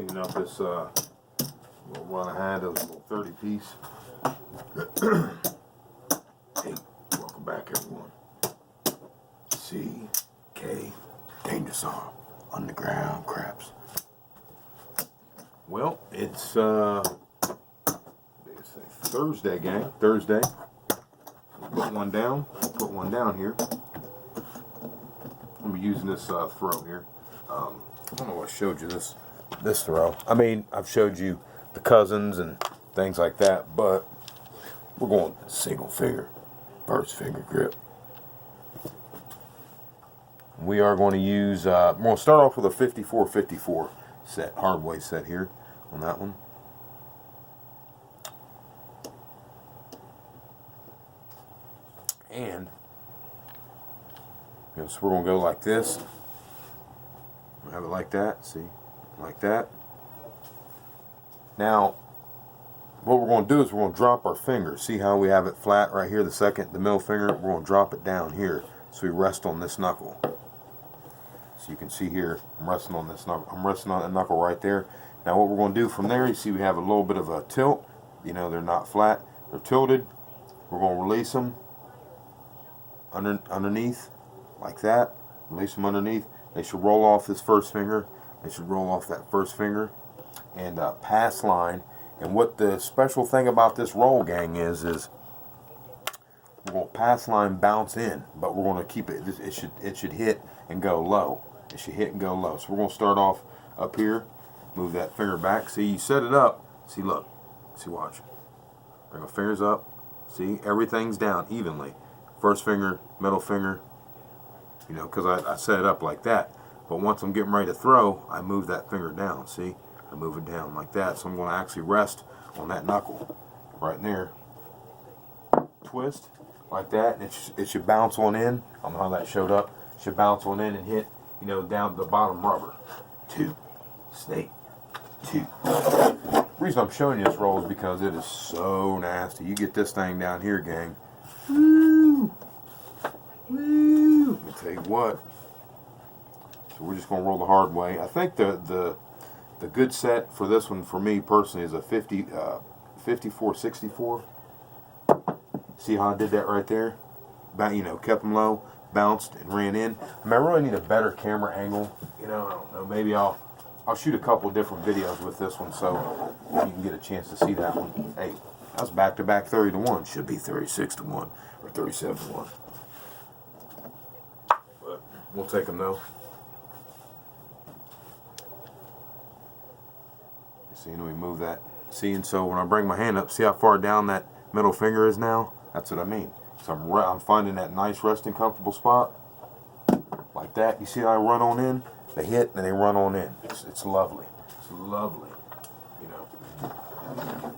cleaning up this little run I had, those little 30 piece. Hey, welcome back everyone. CK Dangerous Arm Underground Craps. Well, it's Thursday, gang. Thursday. Put one down. I'll put one down here. I'm using this throw here. I don't know what I showed you this throw. I mean, I've showed you the cousins and things like that, but we're going single finger, first finger grip. We are going to use, we're going to start off with a 54-54 set, hard weight set here on that one. And so we're going to go like this. We'll have it like that, see, like that. Now, what we're going to do is we're going to drop our finger. See how we have it flat right here, the middle finger? We're going to drop it down here so we rest on this knuckle. So you can see here, I'm resting on this knuckle. I'm resting on that knuckle right there. Now what we're going to do from there, you see we have a little bit of a tilt. You know, they're not flat, they're tilted. We're going to release them underneath, like that. Release them underneath. They should roll off this first finger. They should roll off that first finger. And pass line. And what the special thing about this roll, gang, is we're going to pass line bounce in, but we're going to keep it. It should hit and go low. It should hit and go low. So we're going to start off up here. Move that finger back. See, you set it up. See, look. See, watch. Bring my fingers up. See, everything's down evenly. First finger, middle finger, you know, because I set it up like that. But once I'm getting ready to throw, I move that finger down, see? I move it down like that. So I'm going to actually rest on that knuckle right there. Twist like that, and it should bounce on in. I don't know how that showed up. It should bounce on in and hit, you know, down the bottom rubber. 2, snake, 2. The reason I'm showing you this roll is because it is so nasty. You get this thing down here, gang. Woo! Woo! Let me tell you what. So we're just going to roll the hard way. I think the good set for this one, for me personally, is a 54-64. See how I did that right there? You know, kept them low, bounced, and ran in. I mean, I really need a better camera angle. You know, I don't know. Maybe I'll shoot a couple different videos with this one so you can get a chance to see that one. Hey, that's back-to-back 30-1. Should be 36-1 or 37-1. But we'll take them though. See, we move that. See, and so when I bring my hand up, see how far down that middle finger is now? That's what I mean. So I'm finding that nice resting comfortable spot. Like that. You see how I run on in? They hit and they run on in. It's lovely. It's lovely. You know.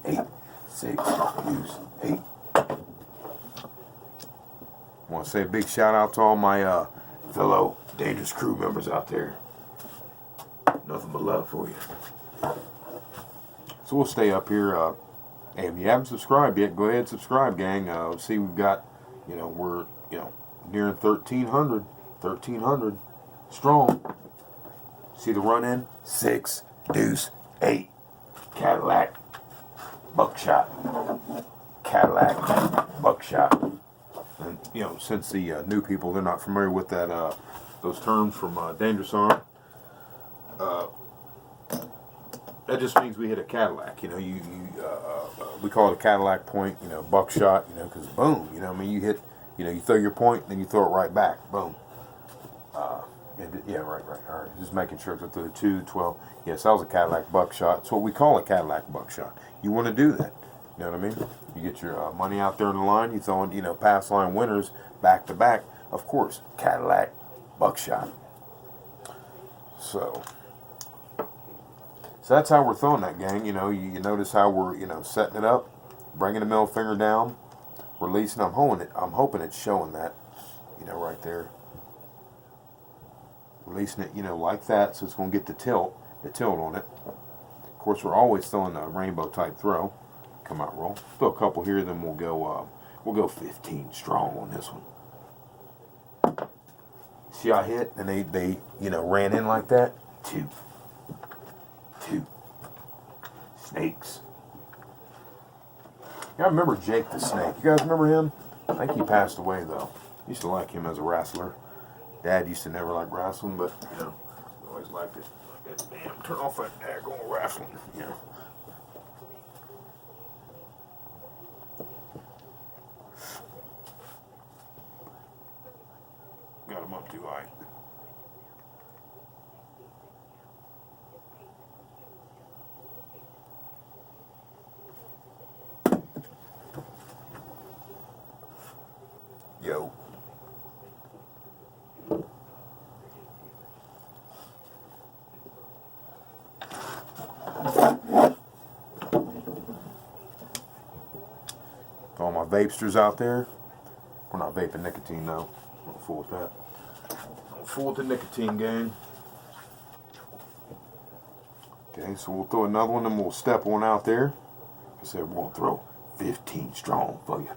8, 6, use 8. I want to say a big shout out to all my fellow Dangerous crew members out there. Nothing but love for you. So we'll stay up here. Hey, if you haven't subscribed yet, go ahead and subscribe, gang. See, we've got, you know, we're, you know, nearing 1,300 strong. See the run in? 6, deuce, 8. Cadillac, buckshot. Cadillac, buckshot. And, you know, since the new people, they're not familiar with that, those terms from Dangerous Arm. That just means we hit a Cadillac, you know. We call it a Cadillac point, you know, buckshot, you know, because boom, you know. I mean, you hit, you know, you throw your point, then you throw it right back, boom. Yeah, right. All right, just making sure that the 2, 12. Yes, that was a Cadillac buckshot. It's what we call a Cadillac buckshot. You want to do that, you know what I mean? You get your money out there in the line. You throwing, you know, pass line winners back to back. Of course, Cadillac buckshot. So that's how we're throwing that, gang. You know, you notice how we're, you know, setting it up, bringing the middle finger down, releasing. I'm hoping it's showing that, you know, right there. Releasing it, you know, like that, so it's going to get the tilt on it. Of course, we're always throwing a rainbow type throw. Come out, roll. Throw a couple here, then we'll go 15 strong on this one. See, I hit, and they you know, ran in like that. 2. snakes. Yeah, I remember Jake the Snake. You guys remember him? I think he passed away though. Used to like him as a wrestler. Dad used to never like wrestling, but you know, always liked it. Damn, turn off that daggone wrestling. You know. Got him up too high. Yo. All my vapesters out there. We're not vaping nicotine now. Don't fool with that. Don't fool with the nicotine gang. Okay, so we'll throw another one and we'll step one out there. Like I said, we're gonna throw 15 strong for you.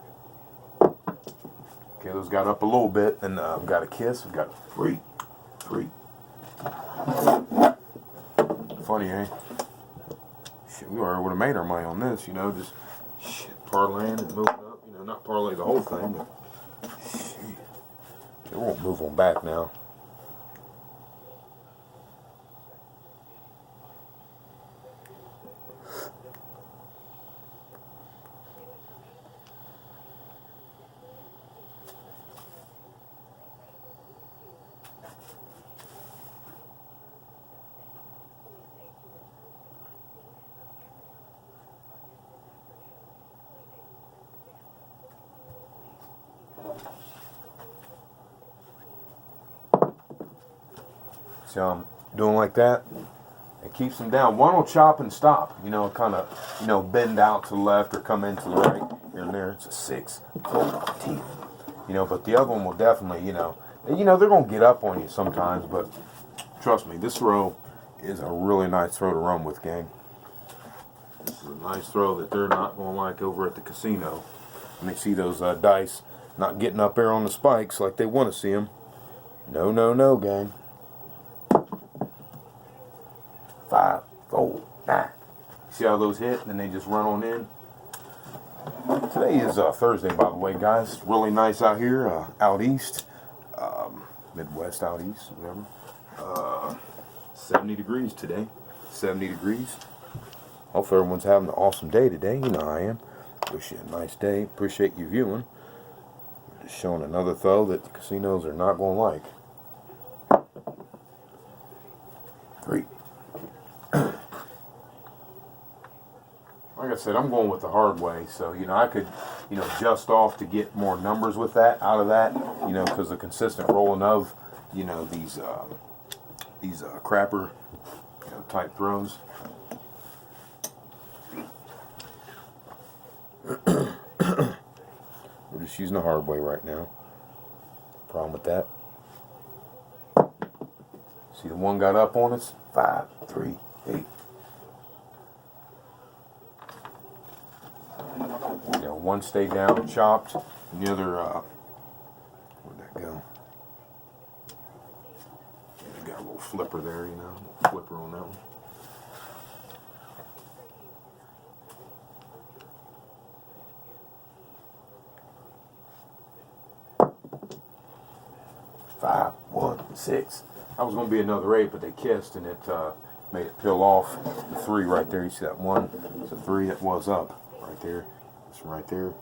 Okay, those got up a little bit, and we've got a kiss. We've got three. Funny, eh? Shit, we already would have made our money on this, you know, just parlaying and moving up. You know, not parlay the whole thing, but shit. It won't move on back now. See how I'm doing like that? It keeps them down. One will chop and stop. You know, kind of, you know, bend out to the left or come in to the right. Here and there. It's a 6, 14. You know, but the other one will definitely, you know, they're going to get up on you sometimes, but trust me, this throw is a really nice throw to run with, gang. This is a nice throw that they're not going to like over at the casino. And they see those dice not getting up there on the spikes like they want to see them. No, no, no, gang. 5, 4, 9. See how those hit and then they just run on in? Today is Thursday, by the way, guys. Really nice out here, out east. Midwest, out east, whatever. 70 degrees today. 70 degrees. Hopefully everyone's having an awesome day today. You know I am. Wish you a nice day. Appreciate you viewing. Just showing another throw that the casinos are not going to like. 3. Like I said, I'm going with the hard way, so, you know, I could, you know, just off to get more numbers with that, out of that, you know, because the consistent rolling of, you know, these crapper, you know, type throws. We're just using the hard way right now. Problem with that. See, the one got up on us. 5, 3, 8. You know, one stayed down and chopped, and the other, where'd that go? Yeah, got a little flipper there, you know, flipper on that one. Five, 1, 6. I was going to be another 8, but they kissed, and it made it peel off the 3 right there. You see that 1? It's a 3 that was up right there. It's right there.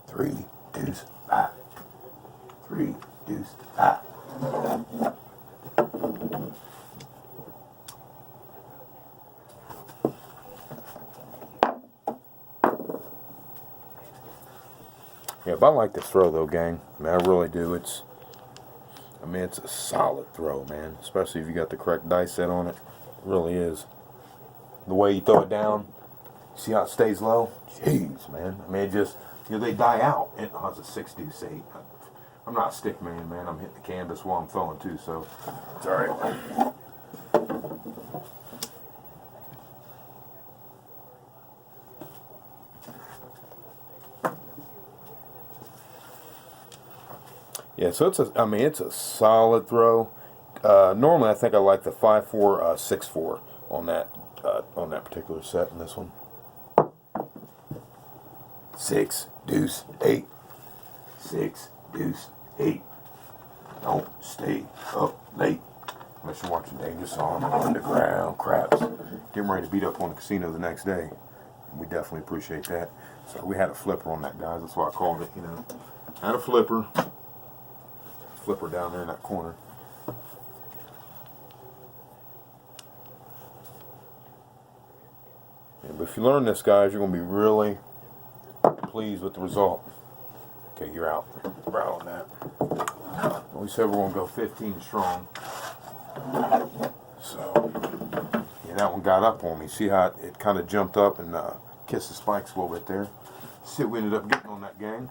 Three, deuce, 5. 3, deuce, 5. Yeah, but I like this throw though, gang. I mean, I really do. It's a solid throw, man. Especially if you got the correct dice set on it. It really is. The way you throw it down, see how it stays low? Jeez, man. I mean, it just they die out. And oh, it's a 6 deuce 8. I'm not a stick man. I'm hitting the canvas while I'm throwing too, so it's all right. Yeah, so it's a solid throw. Normally, I think I like the 5-4, 6-4 on that particular set. In this one, 6 deuce 8, 6 deuce 8. Don't stay up late unless you're watching Dangerous on Underground Craps. Getting ready to beat up on the casino the next day. We definitely appreciate that. So we had a flipper on that, guys. That's why I called it. Had a flipper down there in that corner. Yeah, but if you learn this, guys, you're going to be really pleased with the result. Okay, you're out. We're out on that. We said we're going to go 15 strong. So, yeah, that one got up on me. See how it kind of jumped up and kissed the spikes a little bit there. See what we ended up getting on that gang.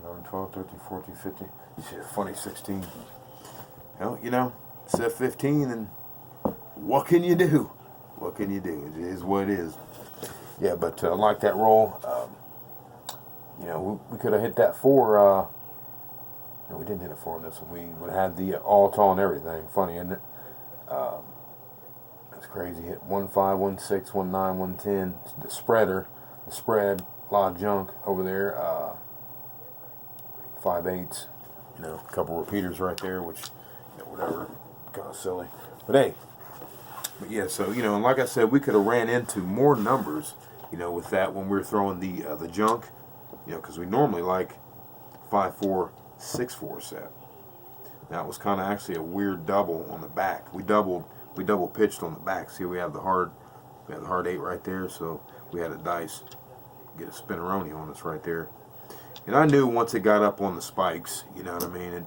11, 12, 13, 14, 15. Shit, funny 16. Well, said 15, and what can you do? What can you do? It is what it is. Yeah, but I like that roll. We could have hit that 4. No, we didn't hit a 4 on this one. We would have had the all-tall and everything. Funny, isn't it? That's crazy. Hit 1, 5, 1, 6, 1, 9, 1, 10. The spread, a lot of junk over there. 5/8, a couple repeaters right there, which, whatever, kind of silly. But yeah, so, and like I said, we could have ran into more numbers, with that when we were throwing the junk, because we normally like 5-4, 6-4 set. That was kind of actually a weird double on the back. We double pitched on the back. See, we have the hard 8 right there, so we had a dice get a spinneroni on us right there. And I knew once it got up on the spikes, you know what I mean, and,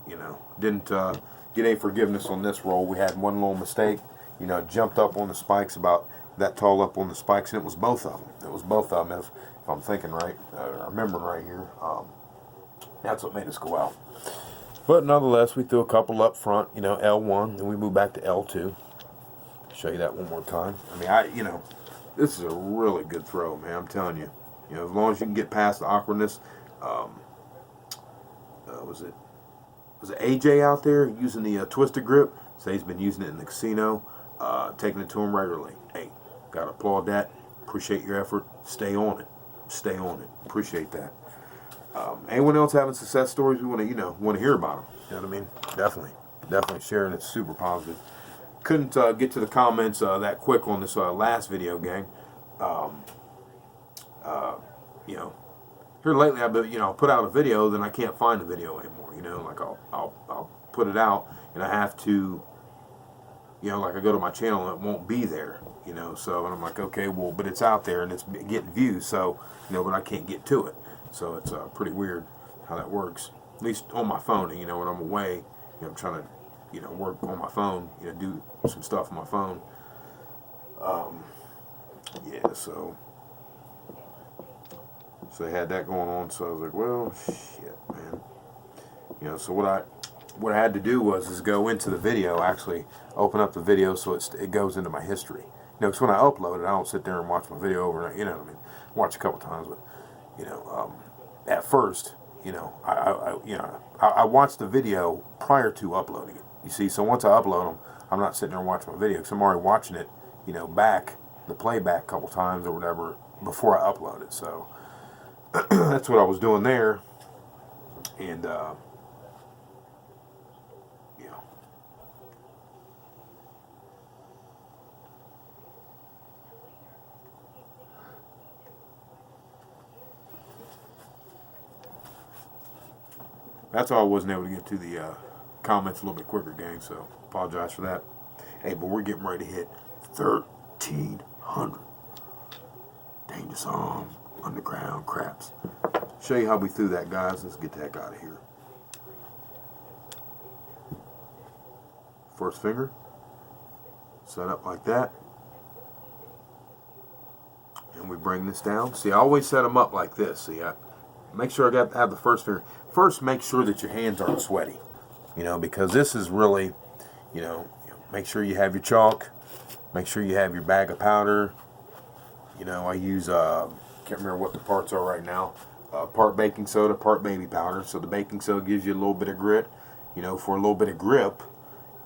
didn't get any forgiveness on this roll. We had one little mistake, jumped up on the spikes about that tall up on the spikes, and it was both of them. If I'm thinking right, remembering right here. That's what made us go out. But nonetheless, we threw a couple up front, L1, then we moved back to L2. Show you that one more time. This is a really good throw, man, I'm telling you. As long as you can get past the awkwardness. Was it AJ out there using the twisted grip? So he's been using it in the casino, taking it to him regularly. Hey, gotta applaud that. Appreciate your effort. Stay on it. Appreciate that. Anyone else having success stories? We want to hear about them. You know what I mean? Definitely sharing. It's super positive. Couldn't get to the comments that quick on this last video, gang. Here lately I've been, put out a video, then I can't find the video anymore. Like I'll put it out, and I have to, like I go to my channel and it won't be there. So, and I'm like, okay, well, but it's out there and it's getting views, so, but I can't get to it. So it's pretty weird how that works. At least on my phone, when I'm away, I'm trying to, work on my phone, do some stuff on my phone. Yeah, so they had that going on, so I was like, well, shit, man. So what I had to do was go into the video, actually open up the video so it goes into my history. Because when I upload it, I don't sit there and watch my video overnight, what I mean? Watch a couple times, but, at first, I watched the video prior to uploading it. You see, so once I upload them, I'm not sitting there and watching my video, because I'm already watching it, back, the playback a couple times or whatever, before I upload it, so that's what I was doing there, and, that's how I wasn't able to get to the comments a little bit quicker, gang, so apologize for that. Hey, but we're getting ready to hit 1,300. Dangerous Arm, Underground Craps. Show you how we threw that, guys. Let's get the heck out of here. First finger. Set up like that. And we bring this down. See, I always set them up like this. See, I make sure I have the first finger. First, make sure that your hands aren't sweaty. You know, because this is really, make sure you have your chalk. Make sure you have your bag of powder. You know, I use, can't remember what the parts are right now. Part baking soda, part baby powder. So the baking soda gives you a little bit of grit, for a little bit of grip.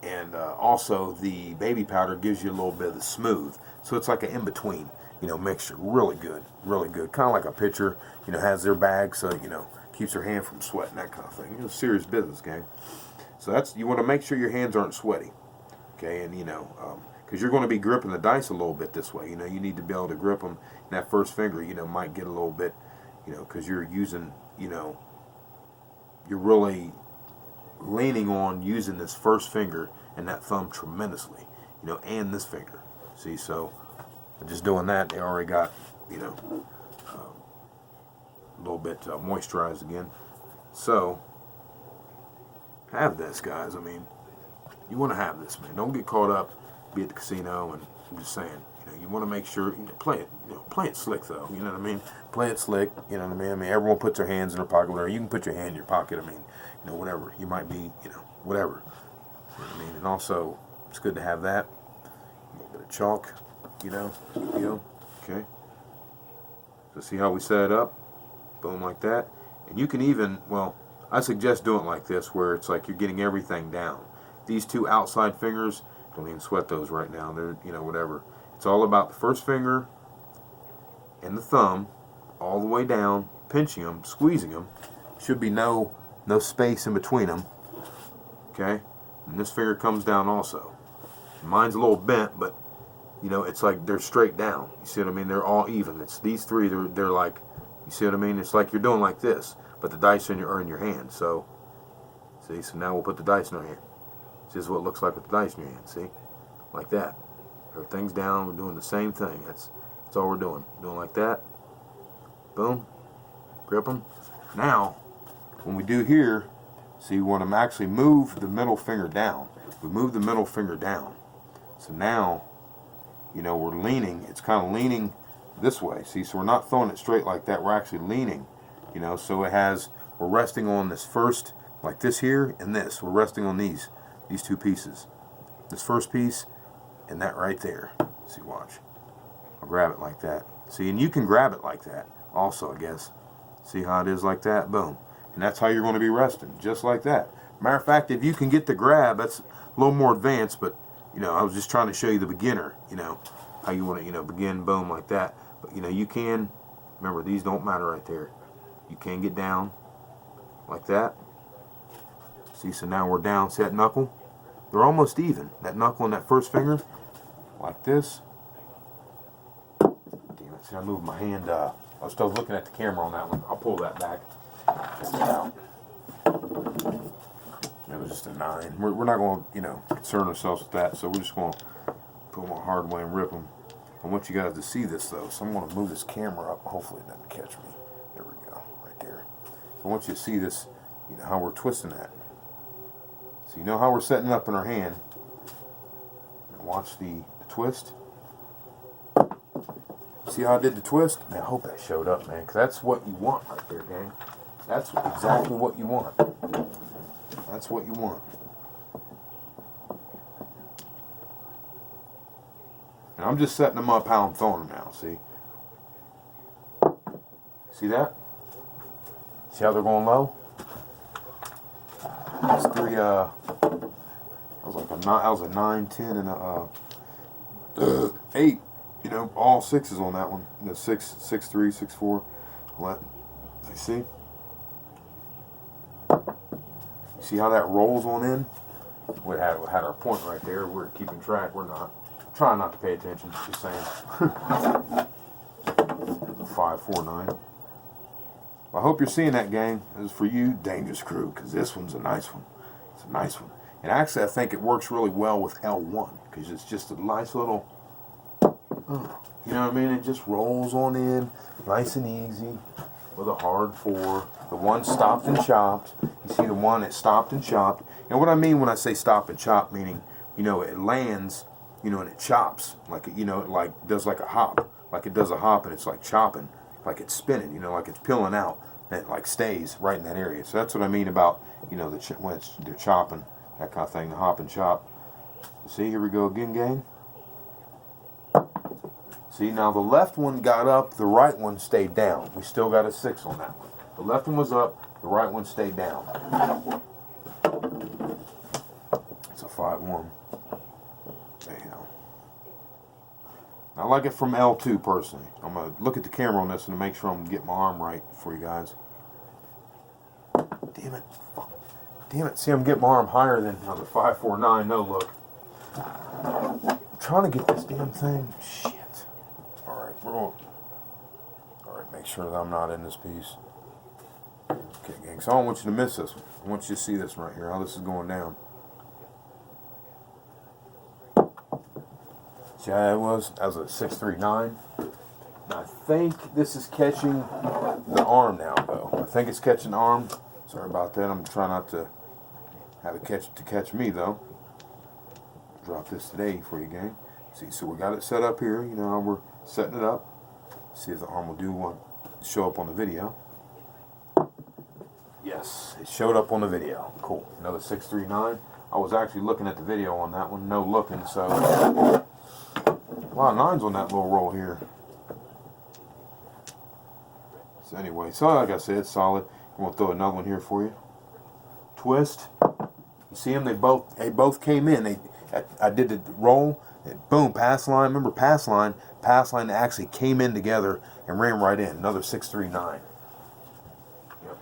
And also the baby powder gives you a little bit of the smooth. So it's like an in-between, mixture. Really good, really good. Kind of like a pitcher, has their bag, so, keeps their hand from sweating, that kind of thing. Serious business, gang. So you want to make sure your hands aren't sweaty, okay? And, because you're going to be gripping the dice a little bit this way. You need to be able to grip them. And that first finger, might get a little bit, because you're using, you're really leaning on using this first finger and that thumb tremendously, and this finger. See, so just doing that, they already got, a little bit moisturized again. So have this, guys. I mean, you want to have this, man. Don't get caught up, be at the casino, and I'm just saying, you want to make sure, play it slick though. You know what I mean? Play it slick. You know what I mean? I mean, everyone puts their hands in their pocket, whatever. You can put your hand in your pocket. I mean, whatever. You might be, whatever. You know what I mean? And also, it's good to have that. A little bit of chalk, Okay. So see how we set it up? Boom, like that. And you can even, I suggest doing it like this, where it's like you're getting everything down. These two outside fingers, don't even sweat those right now. They're, whatever. It's all about the first finger and the thumb, all the way down, pinching them, squeezing them. Should be no space in between them. Okay? And this finger comes down also. Mine's a little bent, but, it's like they're straight down. You see what I mean? They're all even. It's these three, they're like, you see what I mean? It's like you're doing like this, but the dice are in your hand. So, see, so now we'll put the dice in our hand. This is what it looks like with the dice in your hand, see? Like that. Everything's down, we're doing the same thing. That's all we're doing. Doing like that. Boom. Grip them. Now, when we do here, see, we want to actually move the middle finger down. We move the middle finger down. So now, we're leaning. It's kind of leaning this way. See, so we're not throwing it straight like that. We're actually leaning, so we're resting on this first, like this here and this. We're resting on these two pieces. This first piece and that right there. See, watch. I'll grab it like that. See, and you can grab it like that also, I guess. See how it is like that? Boom. And that's how you're going to be resting, just like that. Matter of fact, if you can get the grab, that's a little more advanced, but, I was just trying to show you the beginner, how you want to, begin, boom, like that. But, you can, remember, these don't matter right there. You can get down like that. See, so now we're down. See that knuckle? They're almost even. That knuckle and that first finger, like this. Damn it, see, I moved my hand. I was still looking at the camera on that one. I'll pull that back. Check it out. It was just a 9. We're not going to, concern ourselves with that, so we're just going to put them on hard way and rip them. I want you guys to see this, though, so I'm going to move this camera up. Hopefully it doesn't catch me. There we go, right there. So I want you to see this, how we're twisting that. So you know how we're setting it up in our hand. Now watch the twist. See how I did the twist? Man, I hope that showed up, man, because that's what you want right there, gang. That's exactly what you want. That's what you want. And I'm just setting them up how I'm throwing them now, see? See that? See how they're going low? That's 3, that was a 9, 10, and a 8. All 6s on that one. 6, 6, 3, 6, 4. You see? See how that rolls on in? We had our point right there. We're keeping track. We're not. Trying not to pay attention. Just saying. 5, 4, 9. I hope you're seeing that, gang. This is for you, Dangerous Crew, because this one's a nice one. It's a nice one. And actually, I think it works really well with L1, because it's just a nice little, you know what I mean? It just rolls on in, nice and easy, with a hard 4. The one stopped and chopped. You see the one that stopped and chopped. And what I mean when I say stop and chop, meaning, it lands, and it chops, like, it like does like a hop. like it does a hop, and it's like chopping, like it's spinning, you know, like it's peeling out, and it like stays right in that area. So that's what I mean about, you know, when they're chopping, that kind of thing, the hop and chop. See, here we go again, gang. See, now the left one got up, the right one stayed down. We still got a 6 on that one. The left one was up, the right one stayed down. It's a 5-1. There you go. I like it from L2 personally. I'm going to look at the camera on this and make sure I'm getting my arm right for you guys. Damn it. Fuck. Damn it. See, I'm getting my arm higher than the 549 no look. I'm trying to get this damn thing. Shit. Alright, we're on. Alright, make sure that I'm not in this piece. Okay, gang, so I don't want you to miss this one. I want you to see this right here, how this is going down. See how that was? That was a 639. Now, I think this is catching the arm now, though. I think it's catching the arm. Sorry about that. I'm trying not to have it catch me, though. Drop this today for you, gang. See, so we got it set up here. You know how we're setting it up. See if the arm will show up on the video. Yes, it showed up on the video. Cool. Another 639. I was actually looking at the video on that one. No looking, so a lot of 9s on that little roll here. So anyway, so like I said, it's solid. I'm gonna throw another one here for you. Twist. You see them? They both came in. I did the roll. And boom, pass line. Remember pass line? Pass line actually came in together and ran right in. Another 639. Yep.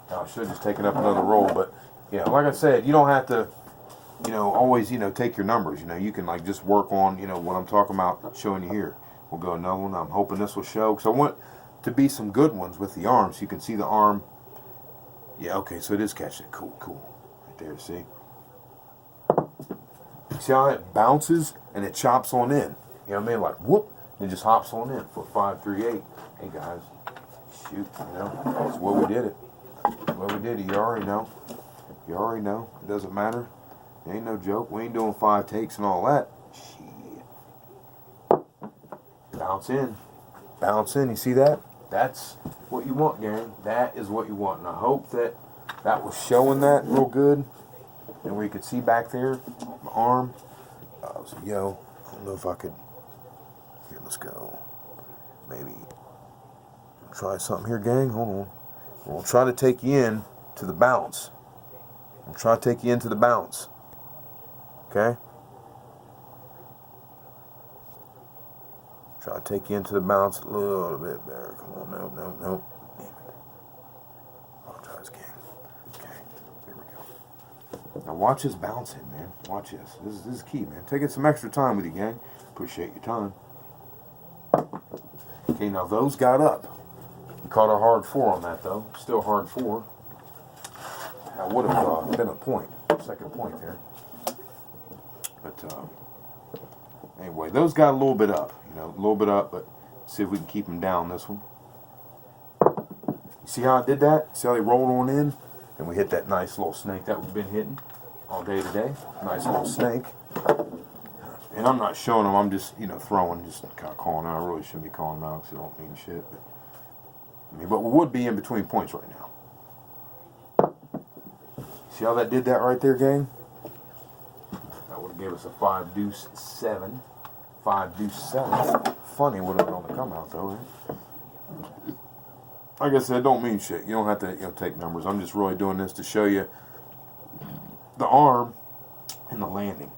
Now I should have just taken up another roll, but yeah, like I said, you don't have to, you know, always, you know, take your numbers. You know, you can like just work on, you know, what I'm talking about, showing you here. We'll go another one. I'm hoping this will show, because I want to be some good ones with the arm, so you can see the arm. Yeah, okay, so it is catching it. Cool, cool. Right there, see? See how it bounces and it chops on in? You know what I mean? Like, whoop, and it just hops on in for 538. Hey, guys, shoot, you know, that's what we did it. What we did it, you already know. You already know. It doesn't matter. It ain't no joke. We ain't doing 5 takes and all that. Shit. Bounce in. Bounce in. You see that? That's what you want, gang. That is what you want. And I hope that that was showing that real good. And we could see back there, my arm. So, yo, I don't know if I could. Here, let's go. Maybe try something here, gang. Hold on. We'll try to take you in to the bounce. I'm trying to take you into the bounce. Okay? Try to take you into the bounce a little bit better. Come on, no. Damn it. Apologize, gang. Okay, here we go. Now watch this bouncing, man. Watch this. This is key, man. Taking some extra time with you, gang. Appreciate your time. Okay, now those got up. You caught a hard 4 on that, though. Still hard 4. That would have been a point. Second point there. But anyway, those got a little bit up. You know, a little bit up, but see if we can keep them down this one. You see how I did that? See how they rolled on in? And we hit that nice little snake that we've been hitting all day today. Nice little snake. And I'm not showing them, I'm just, you know, throwing, just kind of calling out. I really shouldn't be calling them out because they don't mean shit. But we would be in between points right now. See how that did that right there, gang? That would have gave us a 5 deuce 7. 5 deuce 7. Funny would have been on the come out though. Right? Like I said, it don't mean shit. You don't have to, you know, take numbers. I'm just really doing this to show you the arm and the landing.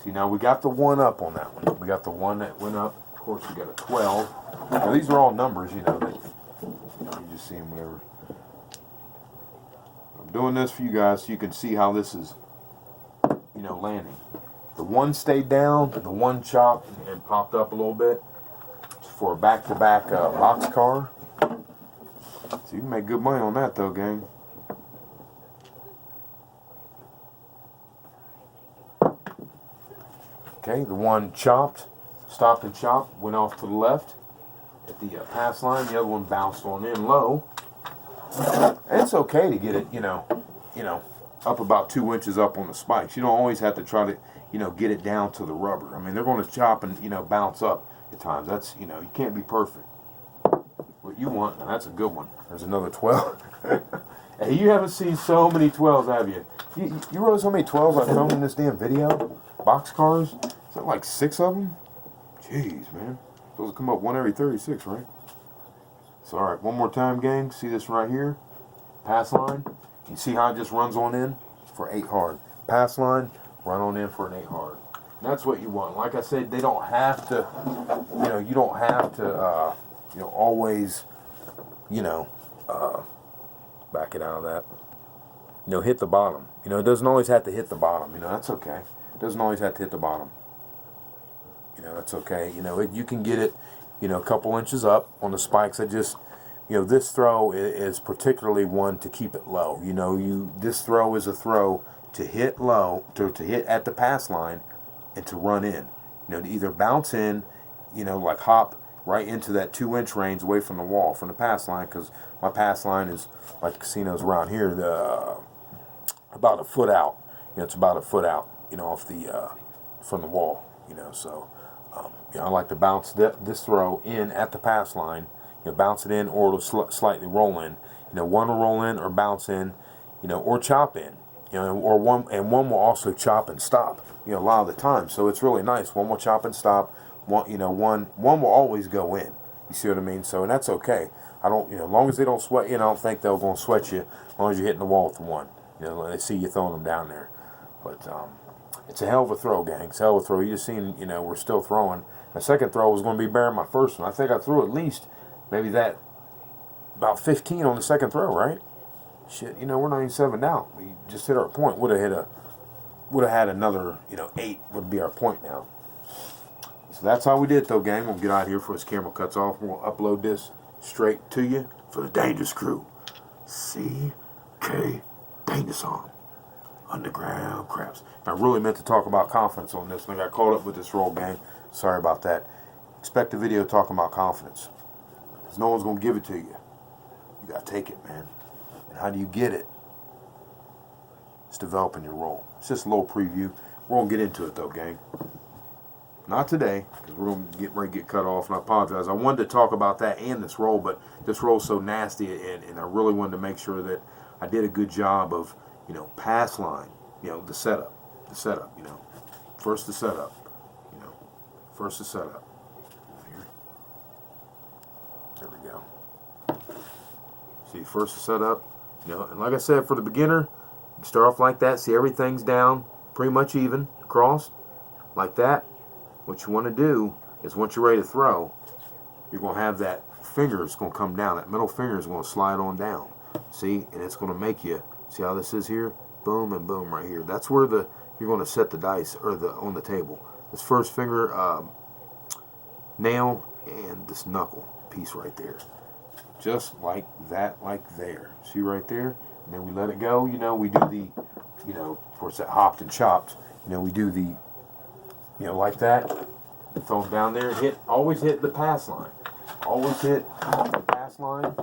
See, now we got the 1 up on that one. We got the 1 that went up. Of course, we got a 12. Now, these are all numbers, you know. That, you know, you just see them whatever. I'm doing this for you guys so you can see how this is, you know, landing. The 1 stayed down, the 1 chopped and popped up a little bit for a back-to-back box car. So you can make good money on that, though, gang. Okay, the 1 chopped, stopped and chopped, went off to the left at the pass line. The other one bounced on in low. And it's okay to get it, you know, up about 2 inches up on the spikes. You don't always have to try to, you know, get it down to the rubber. I mean, they're going to chop and, you know, bounce up at times. That's, you know, you can't be perfect. What you want, now that's a good one. There's another 12. Hey, you haven't seen so many 12s, have you? You realize how many 12s I filmed in this damn video? Boxcars? Is that like 6 of them? Jeez, man. Supposed to come up 1 every 36, right? So, alright, one more time, gang. See this right here? Pass line. You see how it just runs on in for 8 hard. Pass line, run on in for an 8 hard. And that's what you want. Like I said, they don't have to, you know, you don't have to, you know, always, you know, back it out of that. You know, hit the bottom. You know, it doesn't always have to hit the bottom. You know, that's okay. It doesn't always have to hit the bottom. You know, that's okay. You know, you can get it, you know, a couple inches up on the spikes. I just, you know, this throw is particularly one to keep it low. You know, this throw is a throw to hit low, to hit at the pass line and to run in. You know, to either bounce in, you know, like hop right into that 2-inch range away from the wall, from the pass line, because my pass line is, like casinos around here, about a foot out. You know, it's about a foot out, you know, off the, from the wall, you know, so, you know, I like to bounce this throw in at the pass line. You know, bounce it in, or it'll slightly roll in. You know, one will roll in or bounce in, you know, or chop in. You know, or one will also chop and stop. You know, a lot of the time. So it's really nice. One will chop and stop. One, you know, one will always go in. You see what I mean? So, and that's okay. I don't, you know, as long as they don't sweat you, I don't think they're going to sweat you. As long as you're hitting the wall with one. You know, they see you throwing them down there. But it's a hell of a throw, gang. It's a hell of a throw. You just seen, you know, we're still throwing. The second throw was going to be better than my first one. I think I threw at least maybe that about 15 on the second throw, right? Shit, you know, we're not even 7 out. We just hit our point. Would have had another, you know, 8 would be our point now. So that's how we did it, though, gang. We'll get out of here before this camera cuts off. We'll upload this straight to you for the Dangerous Crew. CK Dangerous Arm. Underground Craps. I really meant to talk about confidence on this, and I got caught up with this roll, gang. Sorry about that. Expect a video talking about confidence. Because no one's going to give it to you. You got to take it, man. And how do you get it? It's developing your roll. It's just a little preview. We're going to get into it, though, gang. Not today, because we're going to get ready to get cut off, and I apologize. I wanted to talk about that and this roll, but this roll's so nasty, and I really wanted to make sure that I did a good job of, you know, pass line, you know, the setup, you know. First the setup, you know. First the setup. Here. There we go. See, first the setup, you know, and like I said, for the beginner, you start off like that, see everything's down, pretty much even, across, like that. What you want to do is once you're ready to throw, you're going to have that finger is going to come down. That middle finger is going to slide on down. See? And it's going to make you, see how this is here? Boom and boom right here. That's where you're going to set the dice or on the table. This first finger nail and this knuckle piece right there. Just like that, like there. See right there? And then we let it go. You know, we do the, you know, of course that hopped and chopped. You know, we do the, you know, like that. Throw them down there. Always hit the pass line. Always hit the pass line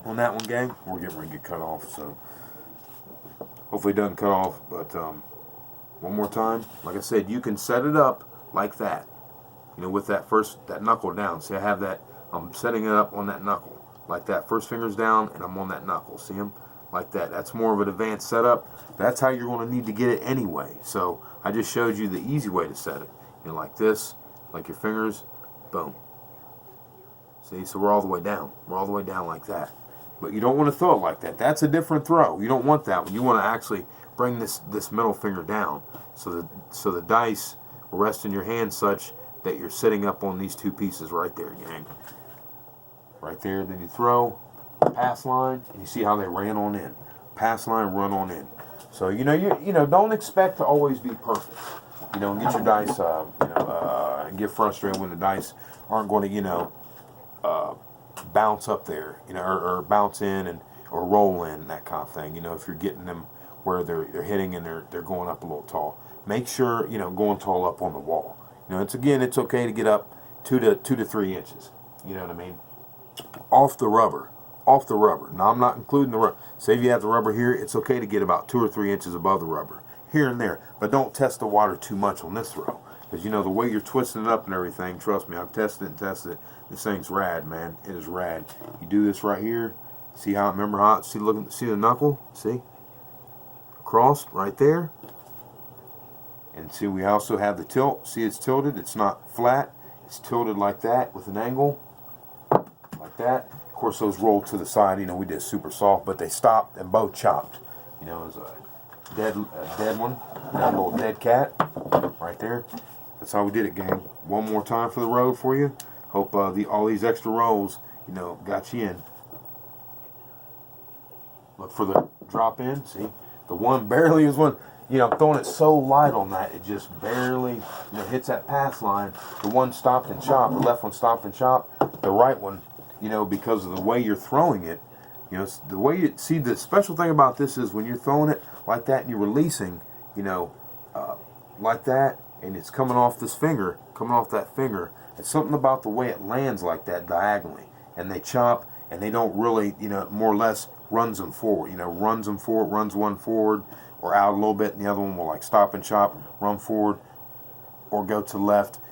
on that one, gang. We're getting ready to get cut off, so hopefully it doesn't cut off. But one more time, like I said, you can set it up like that. You know, with that knuckle down. See, I have that. I'm setting it up on that knuckle like that. First finger's down, and I'm on that knuckle. See him? Like that. That's more of an advanced setup. That's how you're going to need to get it anyway. So I just showed you the easy way to set it. You know, like this, like your fingers, boom. See, so we're all the way down. We're all the way down like that. But you don't want to throw it like that. That's a different throw. You don't want that one. You want to actually bring this middle finger down so the dice will rest in your hand such that you're sitting up on these two pieces right there, gang. Right there. Then you throw, pass line, and you see how they ran on in. Pass line, run on in. So you know, don't expect to always be perfect. You know, and get your dice, and get frustrated when the dice aren't going to, you know, bounce up there, you know, or bounce in or roll in, that kind of thing. You know, if you're getting them where they're hitting and they're going up a little tall, make sure, you know, going tall up on the wall. You know, it's okay to get up 2 to 3 inches. You know what I mean? Off the rubber, off the rubber. Now I'm not including the rubber. Say if you have the rubber here, it's okay to get about 2 or 3 inches above the rubber, here and there. But don't test the water too much on this throw. Because you know, the way you're twisting it up and everything, trust me, I've tested it and tested it. This thing's rad, man. It is rad. You do this right here. See how, remember how, see the knuckle? See? Across, right there. And see, we also have the tilt. See, it's tilted. It's not flat. It's tilted like that with an angle. Like that. Of course, those roll to the side. You know, we did super soft, but they stopped and both chopped. You know, it was a dead one. That little dead cat right there. That's how we did it, gang. One more time for the road for you. Hope all these extra rolls, you know, got you in. Look for the drop in. See, the one barely is one. You know, I'm throwing it so light on that, it just barely, you know, hits that pass line. The one stopped and chopped, the left one stopped and chopped. The right one, you know, because of the way you're throwing it, you know, the way you see, the special thing about this is when you're throwing it like that and you're releasing, you know, like that, and it's coming off this finger, coming off that finger. It's something about the way it lands like that diagonally, and they chop, and they don't really, you know, more or less runs them forward. You know, runs them forward, runs one forward, or out a little bit, and the other one will like stop and chop, run forward, or go to left.